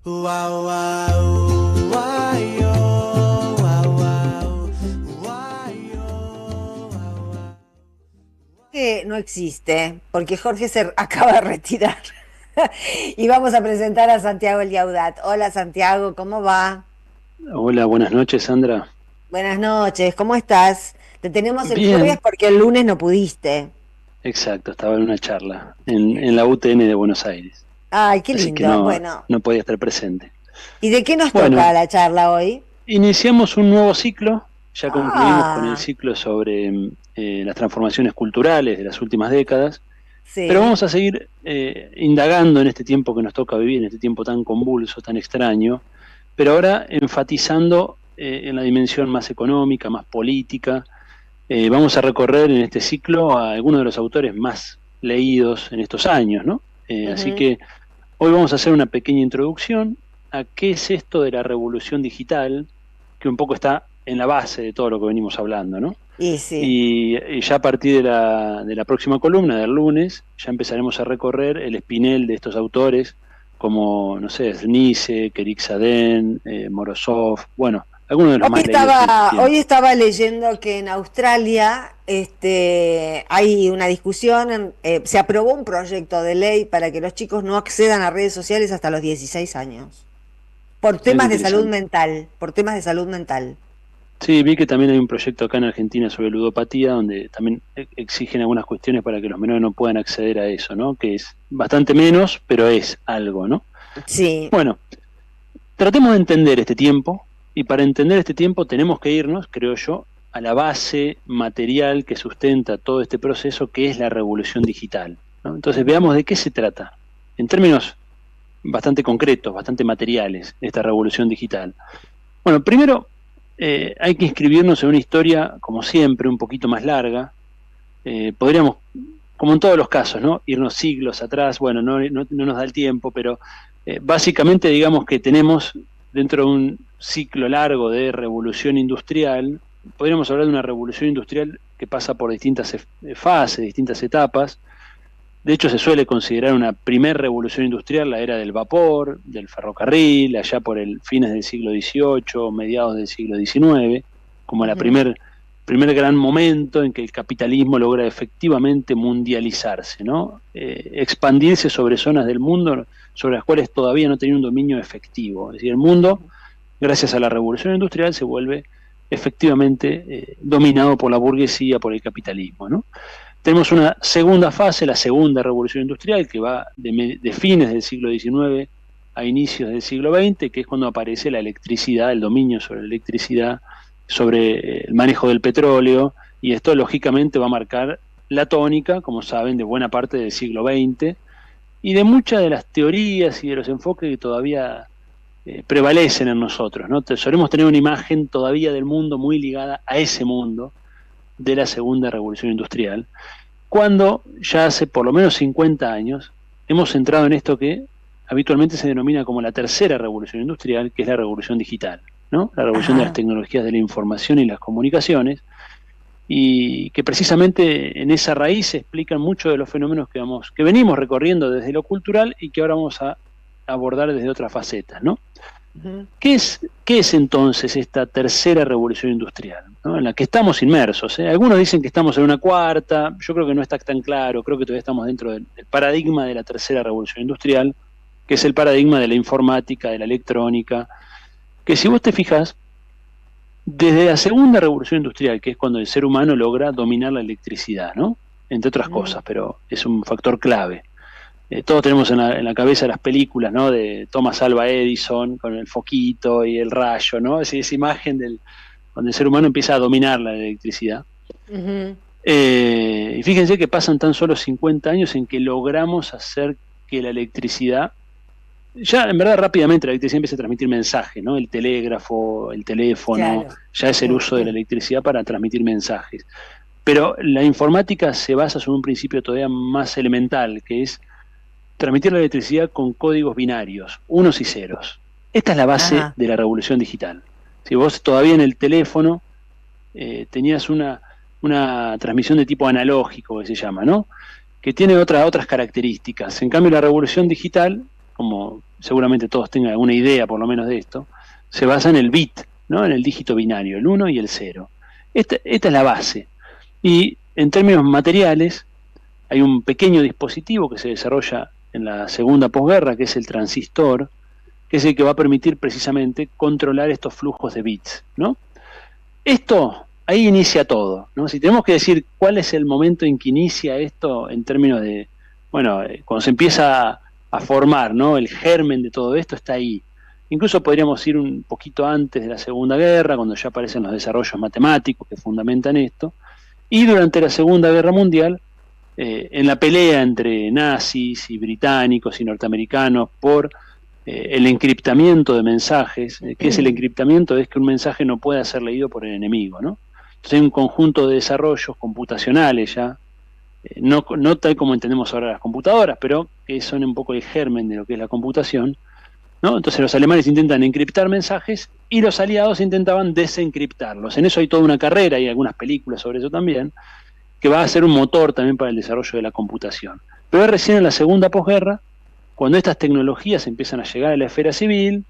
Que no existe, porque Jorge se acaba de retirar. Y vamos a presentar a Santiago El Yaudat. Hola Santiago, ¿cómo va? Hola, buenas noches, Sandra. Buenas noches, ¿cómo estás? Te tenemos el jueves Bien, porque el lunes no pudiste. exacto, estaba en una charla en la UTN de Buenos Aires, Ay, qué así que lindo. no, Bueno, no podía estar presente. ¿y de qué nos toca Bueno, la charla hoy? iniciamos un nuevo ciclo, ya concluimos con el Ah, ciclo sobre las transformaciones culturales de las últimas décadas, pero sí. vamos a seguir indagando en este tiempo que nos toca vivir, en este tiempo tan convulso, tan extraño, pero ahora enfatizando en la dimensión más económica, más política. Vamos a recorrer en este ciclo a algunos de los autores más leídos en estos años, ¿no? Así Ujú. que hoy vamos a hacer una pequeña introducción a qué es esto de la revolución digital, que un poco está en la base de todo lo que venimos hablando, ¿no? Y sí. Y ya a partir de la próxima columna, del lunes, ya empezaremos a recorrer el espinel de estos autores, como, no sé, Znice, Kerikzaden, Morozov, bueno, algunos de los más leídos en estos Hoy tiempos. estaba leyendo que en Australia hay una discusión, se aprobó un proyecto de ley para que los chicos no accedan a redes sociales hasta los 16 años, por Mira qué temas de salud interesante. mental, por temas de salud mental. Sí, vi que también hay un proyecto acá en Argentina sobre ludopatía, donde también exigen algunas cuestiones para que los menores no puedan acceder a eso, ¿no? Que es bastante menos, pero es algo, ¿no? Sí. Bueno, tratemos de entender este tiempo, y para entender este tiempo tenemos que irnos, creo yo, a la base material que sustenta todo este proceso, que es la revolución digital, ¿no? Entonces Ujú. veamos de qué se trata, en términos bastante concretos, bastante materiales, esta revolución digital. Bueno, primero hay que inscribirnos en una historia, como siempre, un poquito más larga. Podríamos, como en todos los casos, ¿no? Irnos siglos atrás, bueno, no nos da el tiempo, pero básicamente digamos que tenemos dentro de un ciclo largo de revolución industrial, podríamos hablar de una revolución industrial que pasa por distintas fases, distintas etapas. De hecho, se suele considerar una primer revolución industrial la era del vapor, del ferrocarril, allá por el fines del siglo XVIII, mediados del siglo XIX, como la Ujú. primer gran momento en que el capitalismo logra efectivamente mundializarse, ¿no? Expandirse sobre zonas del mundo sobre las cuales todavía no tenía un dominio efectivo. Es decir, el mundo, gracias a la revolución industrial, se vuelve efectivamente dominado por la burguesía, por el capitalismo, ¿no? Tenemos una segunda fase, la segunda revolución industrial, que va de fines del siglo XIX a inicios del siglo XX, que es cuando aparece la electricidad, el dominio sobre la electricidad, sobre el manejo del petróleo, y esto lógicamente va a marcar la tónica, como saben, de buena parte del siglo XX, y de muchas de las teorías y de los enfoques que todavía prevalecen en nosotros, ¿no? Solemos tener una imagen todavía del mundo muy ligada a ese mundo de la segunda revolución industrial, cuando ya hace por lo menos 50 años hemos entrado en esto que habitualmente se denomina como la tercera revolución industrial, que es la revolución digital, ¿no? La revolución de las Ajá. tecnologías de la información y las comunicaciones, y que precisamente en esa raíz se explican muchos de los fenómenos que venimos recorriendo desde lo cultural y que ahora vamos a abordar desde otras facetas, ¿no? Ujú. ¿Qué es entonces esta tercera revolución industrial, ¿no? En la que estamos inmersos? Algunos dicen que estamos en una cuarta, yo creo que no está tan claro, creo que todavía estamos dentro del paradigma de la tercera revolución industrial, que es el paradigma de la informática, de la electrónica, que si vos te fijas, desde la segunda revolución industrial, que es cuando el ser humano logra dominar la electricidad, ¿no? Entre otras Ujú. cosas, pero es un factor clave. Todos tenemos en la cabeza las películas, ¿no? De Thomas Alva Edison con el foquito y el rayo, ¿no? Esa imagen donde el ser humano empieza a dominar la electricidad. Ujú. Y fíjense que pasan tan solo 50 años en que logramos hacer que la electricidad, ya en verdad rápidamente la electricidad empieza a transmitir mensajes, ¿no? El telégrafo, el teléfono, Claro. ya es el Sí, uso de la sí. electricidad para transmitir mensajes. Pero la informática se basa sobre un principio todavía más elemental, que es transmitir la electricidad con códigos binarios, unos y ceros. Esta es la base Ajá. de la revolución digital. Si vos todavía en el teléfono tenías una transmisión de tipo analógico, que se llama, ¿no? Que tiene otras características. En cambio, la revolución digital, como seguramente todos tengan alguna idea por lo menos de esto, se basa en el bit, ¿no? En el dígito binario, el 1 y el 0. Esta es la base. Y en términos materiales, hay un pequeño dispositivo que se desarrolla en la segunda posguerra, que es el transistor, que es el que va a permitir precisamente controlar estos flujos de bits, ¿no? Esto, ahí inicia todo, ¿no? Si tenemos que decir cuál es el momento en que inicia esto en términos de, bueno, cuando se empieza a formar, ¿no? El germen de todo esto está ahí. Incluso podríamos ir un poquito antes de la Segunda Guerra, cuando ya aparecen los desarrollos matemáticos que fundamentan esto, y durante la Segunda Guerra Mundial, en la pelea entre nazis y británicos y norteamericanos por el encriptamiento de mensajes. ¿Qué es el encriptamiento? Es que un mensaje no pueda ser leído por el enemigo, ¿no? Entonces hay un conjunto de desarrollos computacionales ya, no tal como entendemos ahora las computadoras, pero que son un poco el germen de lo que es la computación, ¿no? Entonces los alemanes intentan encriptar mensajes y los aliados intentaban desencriptarlos. En eso hay toda una carrera, y algunas películas sobre eso también, que va a ser un motor también para el desarrollo de la computación. Pero es recién en la segunda posguerra, cuando estas tecnologías empiezan a llegar a la esfera civil,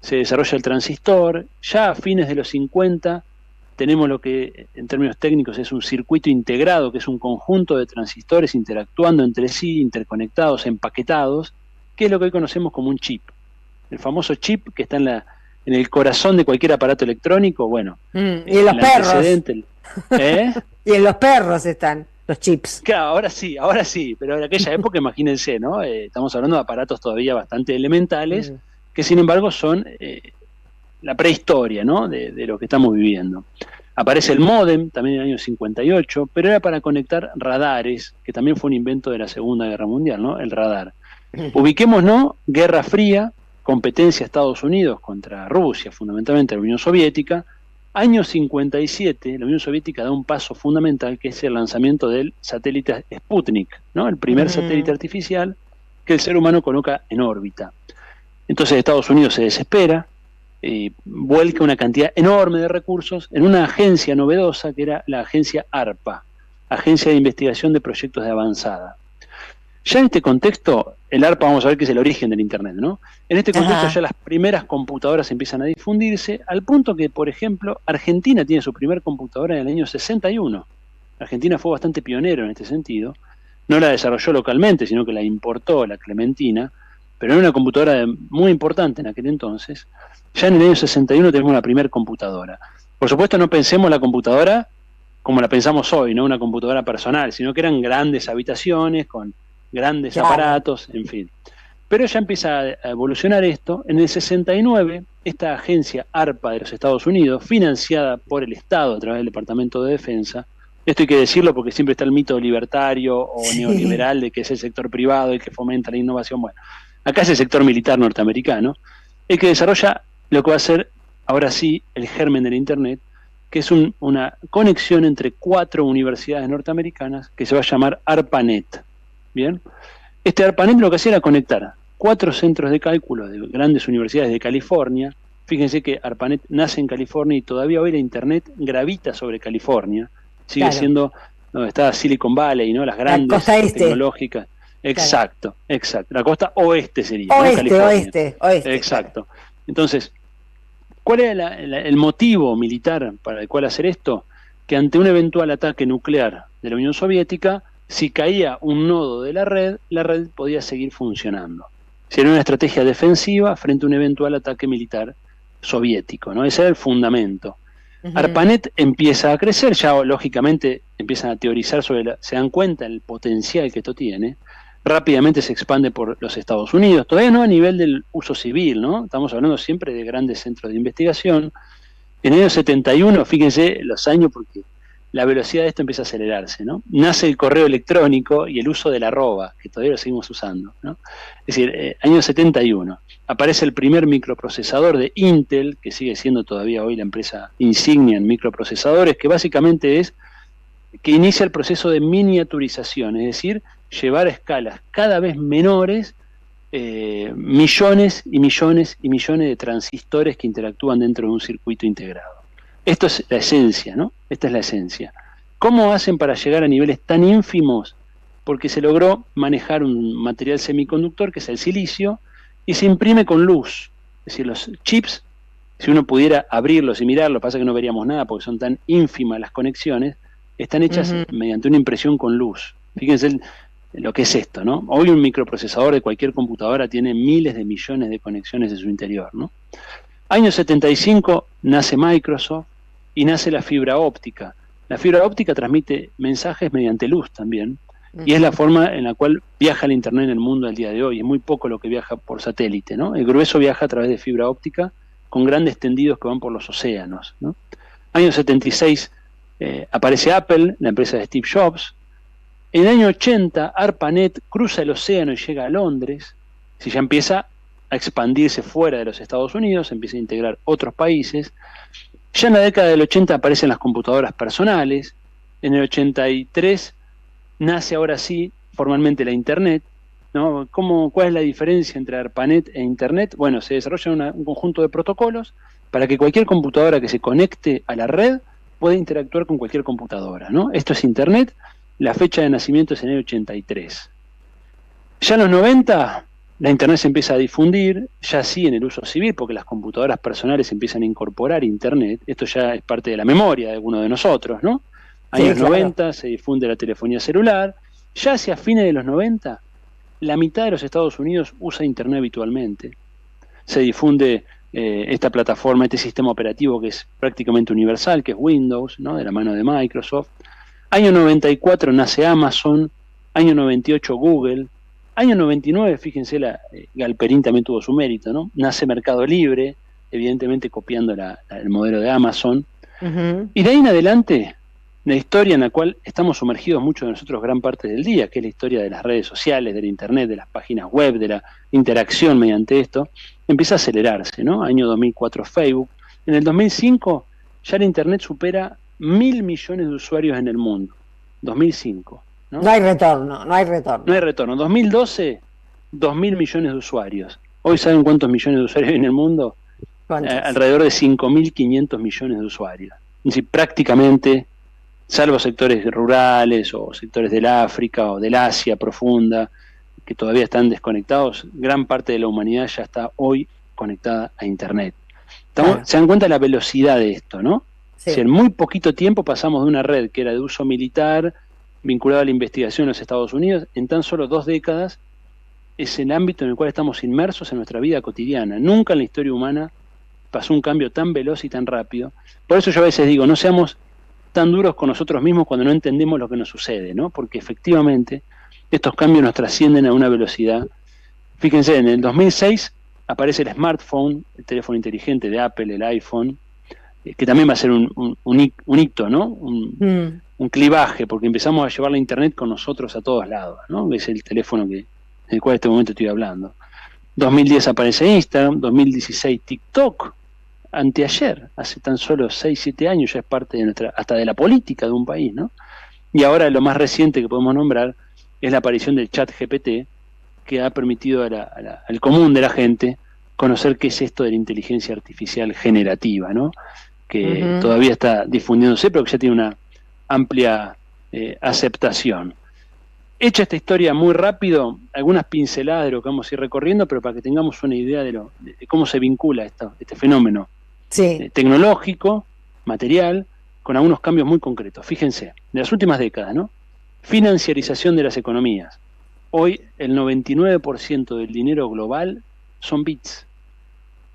se desarrolla el transistor. Ya a fines de los 50 tenemos lo que en términos técnicos es un circuito integrado, que es un conjunto de transistores interactuando entre sí, interconectados, empaquetados, que es lo que hoy conocemos como un chip. El famoso chip que está en el corazón de cualquier aparato electrónico. Bueno, y en los perros. ¿Eh? Y en los perros están los chips. Claro, ahora sí, pero en aquella época imagínense, ¿no? Estamos hablando de aparatos todavía bastante elementales, que sin embargo son la prehistoria, ¿no? De lo que estamos viviendo. Aparece el módem, también en el año 58, pero era para conectar radares, que también fue un invento de la Segunda Guerra Mundial, ¿no? El radar. Ubiquémonos, Guerra Fría, competencia Estados Unidos contra Rusia, fundamentalmente la Unión Soviética. Año 57, la Unión Soviética da un paso fundamental, que es el lanzamiento del satélite Sputnik, ¿no? El primer satélite artificial que el ser humano coloca en órbita. Entonces Estados Unidos se desespera, vuelca una cantidad enorme de recursos en una agencia novedosa que era la agencia ARPA, Agencia de Investigación de Proyectos de Avanzada. Ya en este contexto, el ARPA vamos a ver que es el origen del Internet, ¿no? En este contexto ya las primeras computadoras empiezan a difundirse, al punto que, por ejemplo, Argentina tiene su primer computadora en el año 61. Argentina fue bastante pionero en este sentido. No la desarrolló localmente, sino que la importó, la Clementina, pero era una computadora muy importante en aquel entonces. Ya en el año 61 tenemos la primera computadora. Por supuesto, no pensemos la computadora como la pensamos hoy, no una computadora personal, sino que eran grandes habitaciones con grandes aparatos, en fin. Pero ya empieza a evolucionar esto. En el 69, esta agencia ARPA de los Estados Unidos, financiada por el Estado a través del Departamento de Defensa, esto hay que decirlo porque siempre está el mito libertario o neoliberal de que es el sector privado el que fomenta la innovación. Bueno, acá es el sector militar norteamericano, el que desarrolla lo que va a ser, ahora sí, el germen del Internet, que es una conexión entre 4 universidades norteamericanas que se va a llamar ARPANET. Bien, este ARPANET lo que hacía era conectar 4 centros de cálculo de grandes universidades de California. Fíjense que ARPANET nace en California y todavía hoy la Internet gravita sobre California. Sigue siendo donde está Silicon Valley, ¿no? Las grandes tecnológicas. Exacto, exacto. La costa oeste sería. Oeste. Exacto. Entonces, ¿cuál era el motivo militar para el cual hacer esto? Que ante un eventual ataque nuclear de la Unión Soviética, si caía un nodo de la red podía seguir funcionando. Sería una estrategia defensiva frente a un eventual ataque militar soviético, ¿no? Ese era el fundamento. ARPANET empieza a crecer, ya lógicamente empiezan a teorizar se dan cuenta del potencial que esto tiene. Rápidamente se expande por los Estados Unidos, todavía no a nivel del uso civil, ¿no? Estamos hablando siempre de grandes centros de investigación. En el año 71, fíjense los años porque la velocidad de esto empieza a acelerarse, ¿no? Nace el correo electrónico y el uso del arroba, que todavía lo seguimos usando, ¿no? Es decir, año 71, aparece el primer microprocesador de Intel, que sigue siendo todavía hoy la empresa insignia en microprocesadores, que básicamente es que inicia el proceso de miniaturización, es decir, llevar a escalas cada vez menores millones y millones y millones de transistores que interactúan dentro de un circuito integrado. Esto es la esencia, ¿no? Esta es la esencia. ¿Cómo hacen para llegar a niveles tan ínfimos? Porque se logró manejar un material semiconductor que es el silicio, y se imprime con luz. Es decir, los chips, si uno pudiera abrirlos y mirarlos, pasa que no veríamos nada porque son tan ínfimas las conexiones, están hechas mediante una impresión con luz. Fíjense lo que es esto, ¿no? Hoy un microprocesador de cualquier computadora tiene miles de millones de conexiones en su interior, ¿no? Año 75 nace Microsoft y nace la fibra óptica. La fibra óptica transmite mensajes mediante luz también, y es la forma en la cual viaja el Internet en el mundo al día de hoy. Es muy poco lo que viaja por satélite, ¿no? El grueso viaja a través de fibra óptica con grandes tendidos que van por los océanos, ¿no? Año 76 aparece Apple, la empresa de Steve Jobs. En el año 80, ARPANET cruza el océano y llega a Londres. Si ya empieza a expandirse fuera de los Estados Unidos, empieza a integrar otros países. Ya en la década del 80 aparecen las computadoras personales. En el 83 nace ahora sí formalmente la Internet, ¿no? ¿Cuál es la diferencia entre ARPANET e Internet? Bueno, se desarrolla un conjunto de protocolos para que cualquier computadora que se conecte a la red pueda interactuar con cualquier computadora, ¿no? Esto es Internet. La fecha de nacimiento es en el 83. Ya en los 90, la Internet se empieza a difundir, ya sí en el uso civil, porque las computadoras personales empiezan a incorporar Internet. Esto ya es parte de la memoria de alguno de nosotros, ¿no? Años sí, claro. 90 se difunde la telefonía celular. Ya hacia fines de los 90, la mitad de los Estados Unidos usa Internet habitualmente. Se difunde esta plataforma, este sistema operativo que es prácticamente universal, que es Windows, ¿no? De la mano de Microsoft. Año 94 nace Amazon, año 98 Google, año 99, fíjense, Galperín también tuvo su mérito, ¿no? Nace Mercado Libre, evidentemente copiando el modelo de Amazon. Y de ahí en adelante, la historia en la cual estamos sumergidos muchos de nosotros gran parte del día, que es la historia de las redes sociales, del Internet, de las páginas web, de la interacción mediante esto, empieza a acelerarse, ¿no? Año 2004 Facebook. En el 2005 ya el Internet supera 1.000 millones de usuarios en el mundo. 2005. ¿No? No hay retorno, no hay retorno. No hay retorno. 2012, 2.000 millones de usuarios. Hoy, ¿saben cuántos millones de usuarios hay en el mundo? Alrededor de 5.500 millones de usuarios. Es decir, prácticamente, salvo sectores rurales o sectores del África o del Asia profunda, que todavía están desconectados, gran parte de la humanidad ya está hoy conectada a Internet. Claro. Se dan cuenta de la velocidad de esto, ¿no? Sí. O sea, en muy poquito tiempo pasamos de una red que era de uso militar, vinculada a la investigación en los Estados Unidos, en tan solo 2 décadas, es el ámbito en el cual estamos inmersos en nuestra vida cotidiana. Nunca en la historia humana pasó un cambio tan veloz y tan rápido. Por eso yo a veces digo, no seamos tan duros con nosotros mismos cuando no entendemos lo que nos sucede, ¿no? Porque efectivamente estos cambios nos trascienden a una velocidad. Fíjense, en el 2006 aparece el smartphone, el teléfono inteligente de Apple, el iPhone, que también va a ser un hito, ¿no? Un clivaje, porque empezamos a llevar la Internet con nosotros a todos lados, ¿no? Es el teléfono del cual en este momento estoy hablando. 2010 aparece Instagram, 2016 TikTok, anteayer, hace tan solo 6, 7 años ya es parte de hasta de la política de un país, ¿no? Y ahora lo más reciente que podemos nombrar es la aparición del chat GPT, que ha permitido al común de la gente conocer qué es esto de la inteligencia artificial generativa, ¿no? Que todavía está difundiéndose, pero que ya tiene una amplia aceptación. Hecha esta historia muy rápido, algunas pinceladas de lo que vamos a ir recorriendo, pero para que tengamos una idea de cómo se vincula este fenómeno tecnológico, material, con algunos cambios muy concretos. Fíjense, de las últimas décadas, ¿no? Financiarización de las economías. Hoy el 99% del dinero global son bits,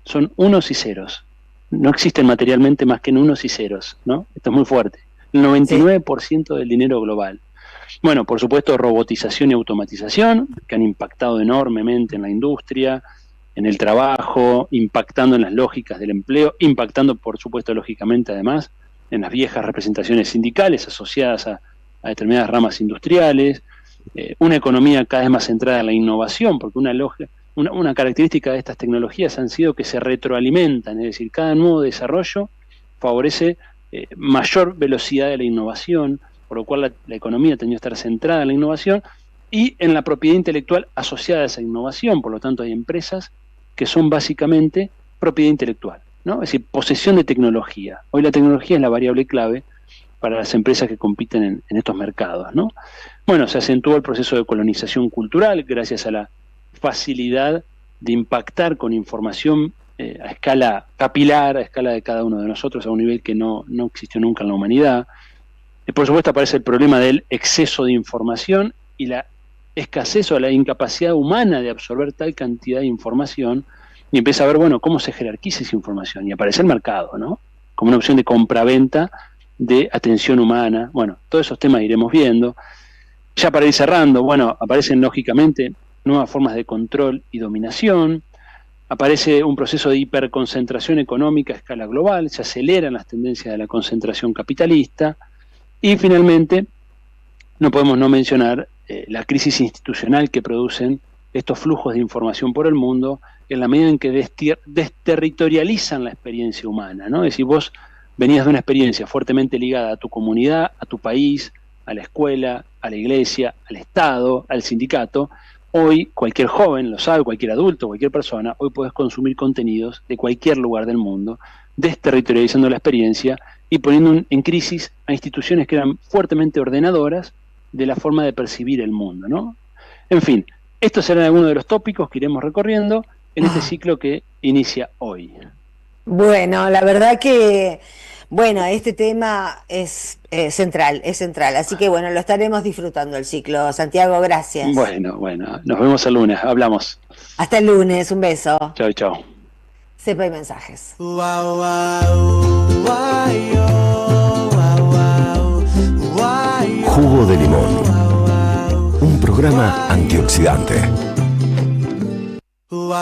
son unos y ceros. No existen materialmente más que en unos y ceros, ¿no? Esto es muy fuerte. El 99% del dinero global. Bueno, por supuesto, robotización y automatización, que han impactado enormemente en la industria, en el trabajo, impactando en las lógicas del empleo, impactando, por supuesto, lógicamente, además, en las viejas representaciones sindicales asociadas a determinadas ramas industriales, una economía cada vez más centrada en la innovación, porque una característica de estas tecnologías han sido que se retroalimentan, es decir, cada nuevo desarrollo favorece mayor velocidad de la innovación, por lo cual la economía tenía que estar centrada en la innovación y en la propiedad intelectual asociada a esa innovación. Por lo tanto, hay empresas que son básicamente propiedad intelectual, ¿no? Es decir, posesión de tecnología. Hoy la tecnología es la variable clave para las empresas que compiten en estos mercados, ¿no? Bueno, se acentuó el proceso de colonización cultural gracias a la facilidad de impactar con información a escala capilar, a escala de cada uno de nosotros, a un nivel que no existió nunca en la humanidad. Por supuesto aparece el problema del exceso de información y la escasez o la incapacidad humana de absorber tal cantidad de información, y empieza a ver, bueno, cómo se jerarquiza esa información, y aparece el mercado, ¿no? Como una opción de compraventa de atención humana. Bueno, todos esos temas iremos viendo. Ya para ir cerrando, bueno, aparecen lógicamente nuevas formas de control y dominación, aparece un proceso de hiperconcentración económica a escala global, se aceleran las tendencias de la concentración capitalista, y finalmente no podemos no mencionar la crisis institucional que producen estos flujos de información por el mundo, en la medida en que desterritorializan la experiencia humana, ¿no? Es decir, vos venías de una experiencia fuertemente ligada a tu comunidad, a tu país, a la escuela, a la iglesia, al Estado, al sindicato. Hoy cualquier joven lo sabe, cualquier adulto, cualquier persona, hoy puedes consumir contenidos de cualquier lugar del mundo, desterritorializando la experiencia y poniendo en crisis a instituciones que eran fuertemente ordenadoras de la forma de percibir el mundo, ¿no? En fin, estos serán algunos de los tópicos que iremos recorriendo en este ciclo que inicia hoy. Bueno, la verdad que, bueno, este tema es central, así que bueno, lo estaremos disfrutando el ciclo. Santiago, gracias. Bueno, nos vemos el lunes, hablamos. Hasta el lunes, un beso. Chau. Cepa y mensajes. Jugo de limón. Un programa antioxidante.